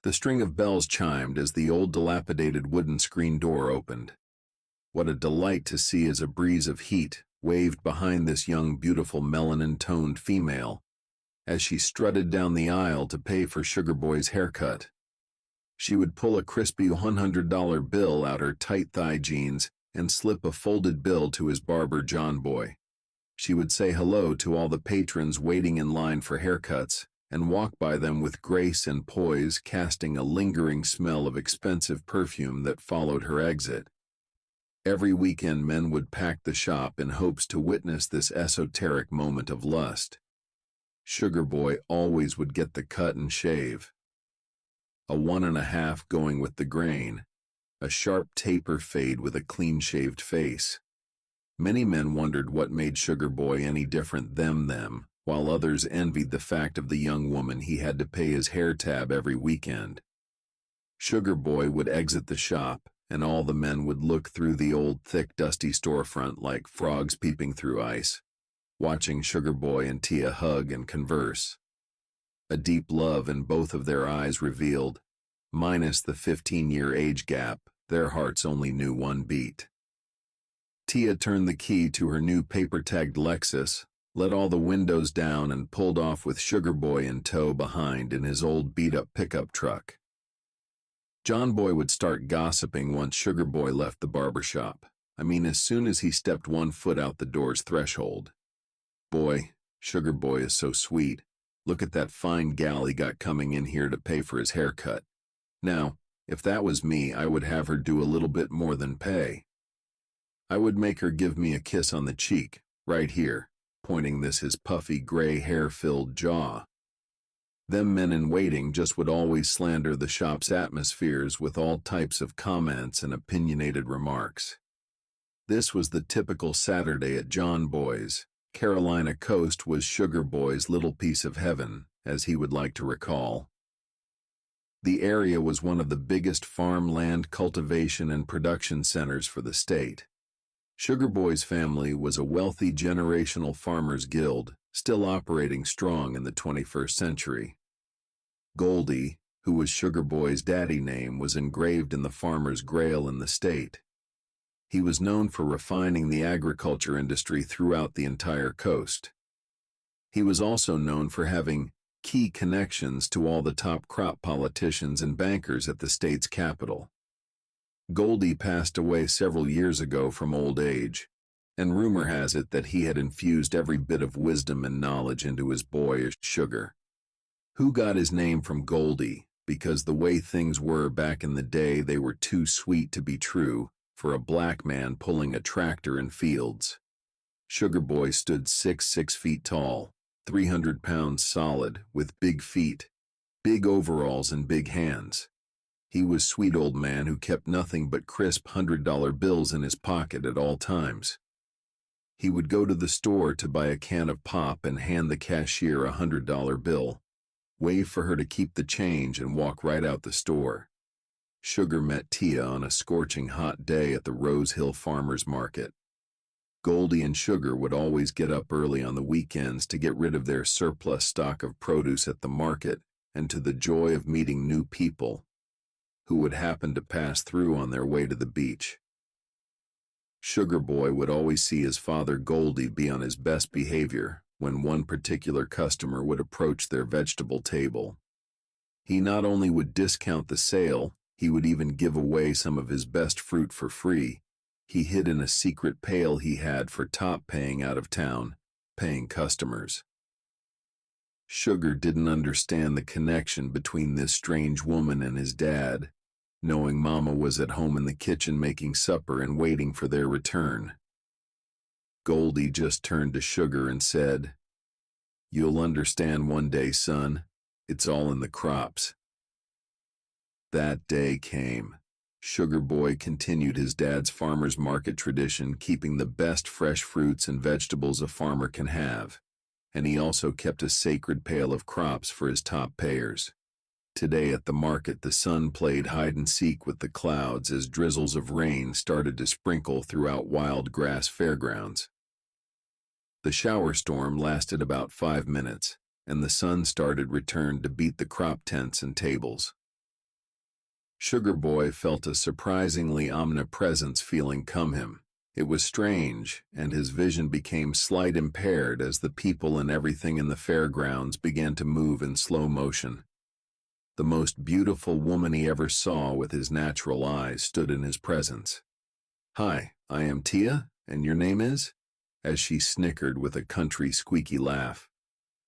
The string of bells chimed as the old dilapidated wooden screen door opened. What a delight to see as a breeze of heat waved behind this young, beautiful, melanin-toned female as she strutted down the aisle to pay for Sugar Boy's haircut. She would pull a crispy $100 bill out her tight thigh jeans and slip a folded bill to his barber John Boy. She would say hello to all the patrons waiting in line for haircuts and walk by them with grace and poise, casting a lingering smell of expensive perfume that followed her exit. Every weekend men would pack the shop in hopes to witness this esoteric moment of lust. Sugar Boy always would get the cut and shave. A 1.5 going with the grain, a sharp taper fade with a clean-shaved face. Many men wondered what made Sugar Boy any different than them, while others envied the fact of the young woman he had to pay his hair tab every weekend. Sugar Boy would exit the shop, and all the men would look through the old, thick, dusty storefront like frogs peeping through ice, watching Sugar Boy and Tia hug and converse. A deep love in both of their eyes revealed, minus the 15-year age gap, their hearts only knew one beat. Tia turned the key to her new paper-tagged Lexus, let all the windows down and pulled off with Sugar Boy in tow behind in his old beat-up pickup truck. John Boy would start gossiping once Sugar Boy left the barbershop. As soon as he stepped one foot out the door's threshold. Boy, Sugar Boy is so sweet. Look at that fine gal he got coming in here to pay for his haircut. Now, if that was me, I would have her do a little bit more than pay. I would make her give me a kiss on the cheek, right here, pointing this his puffy gray hair-filled jaw. Them men in waiting just would always slander the shop's atmospheres with all types of comments and opinionated remarks. This was the typical Saturday at John Boy's. Carolina Coast was Sugar Boy's little piece of heaven, as he would like to recall. The area was one of the biggest farmland cultivation and production centers for the state. Sugar Boy's family was a wealthy generational farmers' guild, still operating strong in the 21st century. Goldie, who was Sugar Boy's daddy name, was engraved in the farmer's grail in the state. He was known for refining the agriculture industry throughout the entire coast. He was also known for having key connections to all the top crop politicians and bankers at the state's capital. Goldie passed away several years ago from old age, and rumor has it that he had infused every bit of wisdom and knowledge into his boy, Sugar. Who got his name from Goldie? Because the way things were back in the day, they were too sweet to be true for a black man pulling a tractor in fields. Sugar Boy stood 6 feet tall, 300 pounds solid, with big feet, big overalls, and big hands. He was sweet old man who kept nothing but crisp $100 bills in his pocket at all times. He would go to the store to buy a can of pop and hand the cashier a $100 bill, wave for her to keep the change, and walk right out the store. Sugar met Tia on a scorching hot day at the Rose Hill Farmers Market. Goldie and Sugar would always get up early on the weekends to get rid of their surplus stock of produce at the market, and to the joy of meeting new people who would happen to pass through on their way to the beach. Sugar Boy would always see his father Goldie be on his best behavior when one particular customer would approach their vegetable table. He not only would discount the sale, he would even give away some of his best fruit for free. He hid in a secret pail he had for top-paying out-of-town, paying customers. Sugar didn't understand the connection between this strange woman and his dad, knowing Mama was at home in the kitchen making supper and waiting for their return. Goldie just turned to Sugar and said, "You'll understand one day, son. It's all in the crops." That day came. Sugar Boy continued his dad's farmer's market tradition, keeping the best fresh fruits and vegetables a farmer can have, and he also kept a sacred pail of crops for his top payers. Today at the market, the sun played hide-and-seek with the clouds as drizzles of rain started to sprinkle throughout Wild Grass Fairgrounds. The shower storm lasted about 5 minutes, and the sun started returned to beat the crop tents and tables. Sugar Boy felt a surprisingly omnipresence feeling come him. It was strange, and his vision became slight impaired as the people and everything in the fairgrounds began to move in slow motion. The most beautiful woman he ever saw with his natural eyes stood in his presence. "Hi, I am Tia, and your name is?" As she snickered with a country squeaky laugh.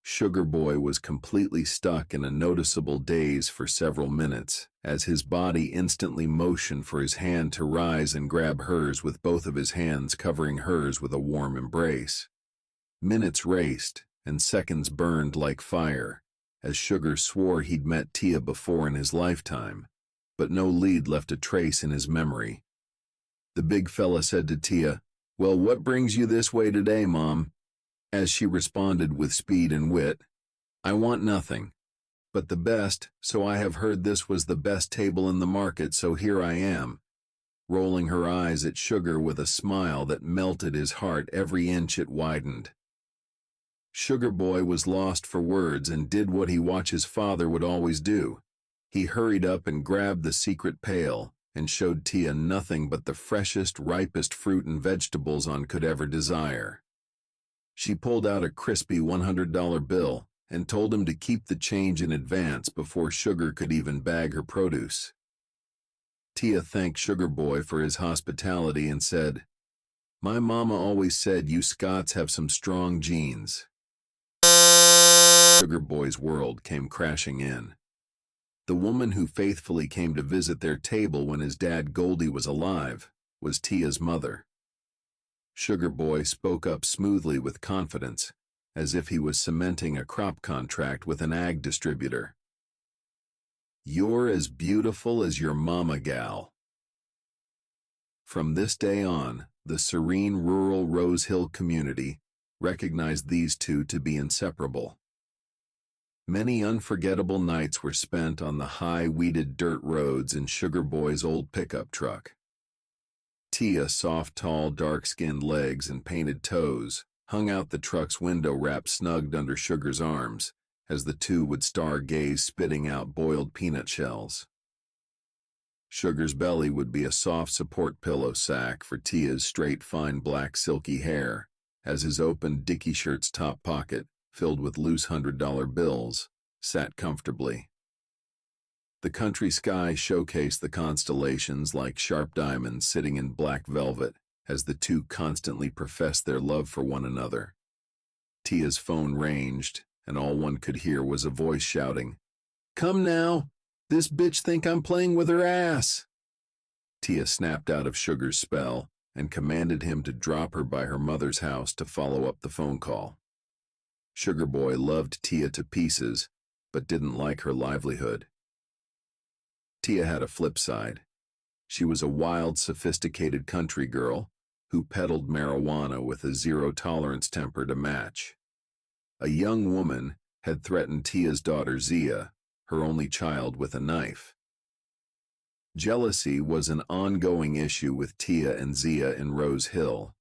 Sugar Boy was completely stuck in a noticeable daze for several minutes, as his body instantly motioned for his hand to rise and grab hers with both of his hands covering hers with a warm embrace. Minutes raced, and seconds burned like fire, as Sugar swore he'd met Tia before in his lifetime, but no lead left a trace in his memory. The big fella said to Tia, "Well, what brings you this way today, Mom?" As she responded with speed and wit, "I want nothing but the best, so I have heard this was the best table in the market, so here I am," rolling her eyes at Sugar with a smile that melted his heart every inch it widened. Sugar Boy was lost for words and did what he watched his father would always do. He hurried up and grabbed the secret pail and showed Tia nothing but the freshest, ripest fruit and vegetables one could ever desire. She pulled out a crispy $100 bill and told him to keep the change in advance before Sugar could even bag her produce. Tia thanked Sugar Boy for his hospitality and said, "My mama always said you Scots have some strong genes." Sugar Boy's world came crashing in. The woman who faithfully came to visit their table when his dad Goldie was alive was Tia's mother. Sugar Boy spoke up smoothly with confidence, as if he was cementing a crop contract with an ag distributor. "You're as beautiful as your mama, gal." From this day on, the serene rural Rose Hill community recognized these two to be inseparable. Many unforgettable nights were spent on the high-weeded dirt roads in Sugar Boy's old pickup truck. Tia's soft, tall, dark-skinned legs and painted toes hung out the truck's window wrap snugged under Sugar's arms, as the two would stargaze spitting out boiled peanut shells. Sugar's belly would be a soft support pillow sack for Tia's straight, fine black silky hair, as his open dicky shirt's top pocket, filled with loose $100 bills, sat comfortably. The country sky showcased the constellations like sharp diamonds sitting in black velvet as the two constantly professed their love for one another. Tia's phone ranged, and all one could hear was a voice shouting, "Come now! This bitch think I'm playing with her ass!" Tia snapped out of Sugar's spell and commanded him to drop her by her mother's house to follow up the phone call. Sugar Boy loved Tia to pieces, but didn't like her livelihood. Tia had a flip side. She was a wild, sophisticated country girl who peddled marijuana with a zero-tolerance temper to match. A young woman had threatened Tia's daughter Zia, her only child, with a knife. Jealousy was an ongoing issue with Tia and Zia in Rose Hill.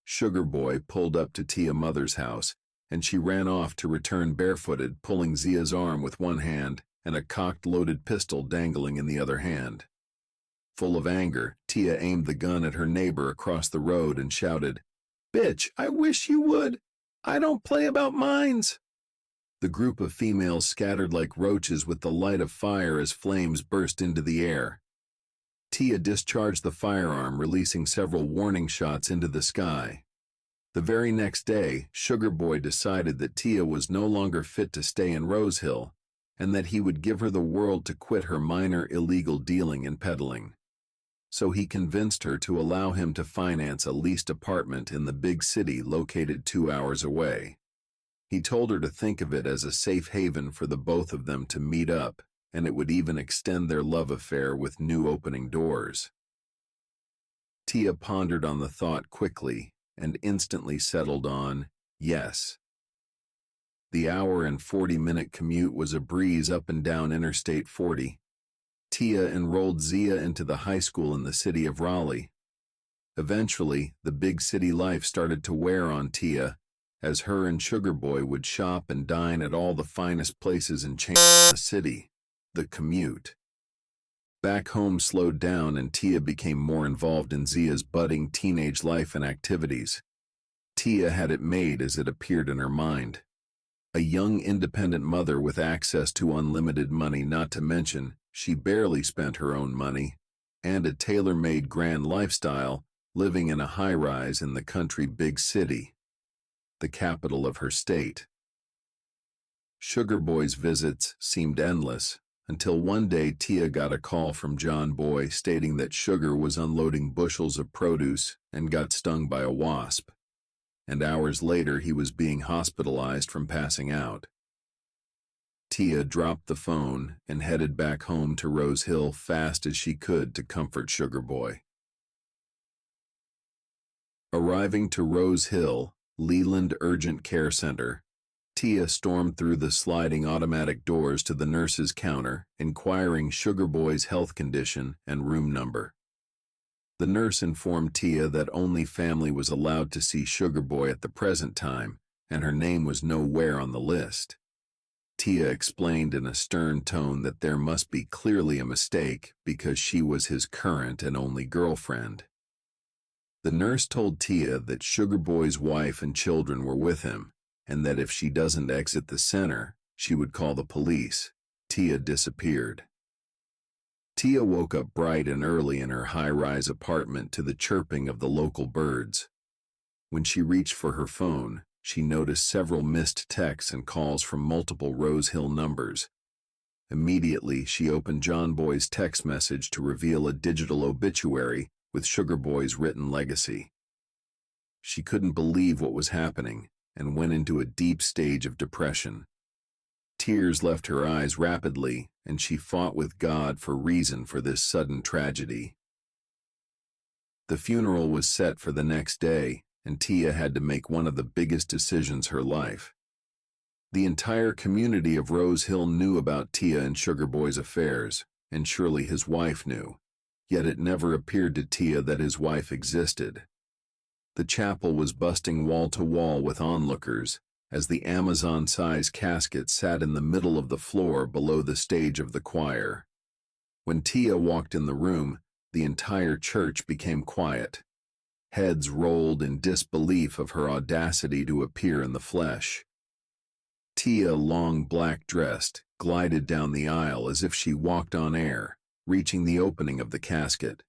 Sugar Boy pulled up to Tia's mother's house, and she ran off to return barefooted, pulling Zia's arm with one hand and a cocked loaded pistol dangling in the other hand. Full of anger, Tia aimed the gun at her neighbor across the road and shouted, "Bitch, I wish you would! I don't play about mines!" The group of females scattered like roaches with the light of fire as flames burst into the air. Tia discharged the firearm, releasing several warning shots into the sky. The very next day, Sugar Boy decided that Tia was no longer fit to stay in Rose Hill, and that he would give her the world to quit her minor illegal dealing and peddling. So he convinced her to allow him to finance a leased apartment in the big city located 2 hours away. He told her to think of it as a safe haven for the both of them to meet up, and it would even extend their love affair with new opening doors. Tia pondered on the thought quickly and instantly settled on yes. The hour and 40-minute commute was a breeze up and down Interstate 40. Tia enrolled Zia into the high school in the city of Raleigh. Eventually, the big city life started to wear on Tia, as her and Sugar Boy would shop and dine at all the finest places in the city. The commute. Back home slowed down and Tia became more involved in Zia's budding teenage life and activities. Tia had it made as it appeared in her mind. A young independent mother with access to unlimited money, not to mention she barely spent her own money, and a tailor-made grand lifestyle, living in a high-rise in the country big city, the capital of her state. Sugar Boy's visits seemed endless, until one day Tia got a call from John Boy stating that Sugar was unloading bushels of produce and got stung by a wasp, and hours later he was being hospitalized from passing out. Tia dropped the phone and headed back home to Rose Hill fast as she could to comfort Sugar Boy. Arriving to Rose Hill, Leland Urgent Care Center, Tia stormed through the sliding automatic doors to the nurse's counter, inquiring Sugar Boy's health condition and room number. The nurse informed Tia that only family was allowed to see Sugar Boy at the present time, and her name was nowhere on the list. Tia explained in a stern tone that there must be clearly a mistake because she was his current and only girlfriend. The nurse told Tia that Sugar Boy's wife and children were with him, and that if she doesn't exit the center, she would call the police. Tia disappeared. Tia woke up bright and early in her high-rise apartment to the chirping of the local birds. When she reached for her phone, she noticed several missed texts and calls from multiple Rose Hill numbers. Immediately, she opened John Boy's text message to reveal a digital obituary with Sugar Boy's written legacy. She couldn't believe what was happening and went into a deep stage of depression. Tears left her eyes rapidly, and she fought with God for reason for this sudden tragedy. The funeral was set for the next day, and Tia had to make one of the biggest decisions her life. The entire community of Rose Hill knew about Tia and Sugar Boy's affairs, and surely his wife knew. Yet it never appeared to Tia that his wife existed. The chapel was busting wall to wall with onlookers, as the Amazon-sized casket sat in the middle of the floor below the stage of the choir. When Tia walked in the room, the entire church became quiet. Heads rolled in disbelief of her audacity to appear in the flesh. Tia, long black-dressed, glided down the aisle as if she walked on air, reaching the opening of the casket.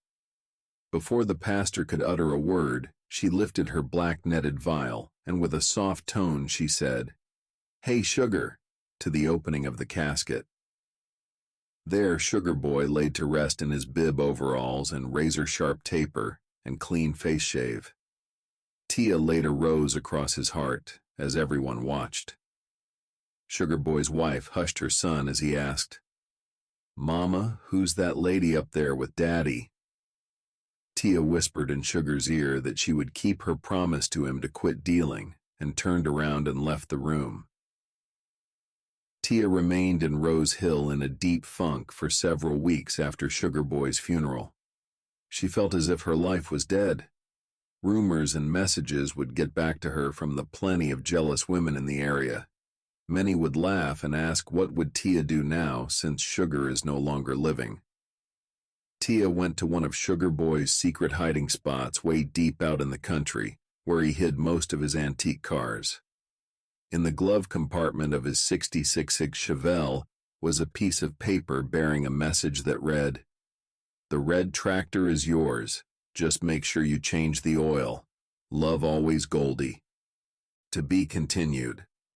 Before the pastor could utter a word, she lifted her black netted vial, and with a soft tone she said, "Hey, Sugar," to the opening of the casket. There Sugar Boy laid to rest in his bib overalls and razor-sharp taper and clean face shave. Tia laid a rose across his heart as everyone watched. Sugar Boy's wife hushed her son as he asked, "Mama, who's that lady up there with Daddy?" Tia whispered in Sugar's ear that she would keep her promise to him to quit dealing, and turned around and left the room. Tia remained in Rose Hill in a deep funk for several weeks after Sugar Boy's funeral. She felt as if her life was dead. Rumors and messages would get back to her from the plenty of jealous women in the area. Many would laugh and ask what would Tia do now since Sugar is no longer living. Tia went to one of Sugar Boy's secret hiding spots way deep out in the country, where he hid most of his antique cars. In the glove compartment of his '66 Chevelle was a piece of paper bearing a message that read, "The red tractor is yours. Just make sure you change the oil. Love always, Goldie." To be continued.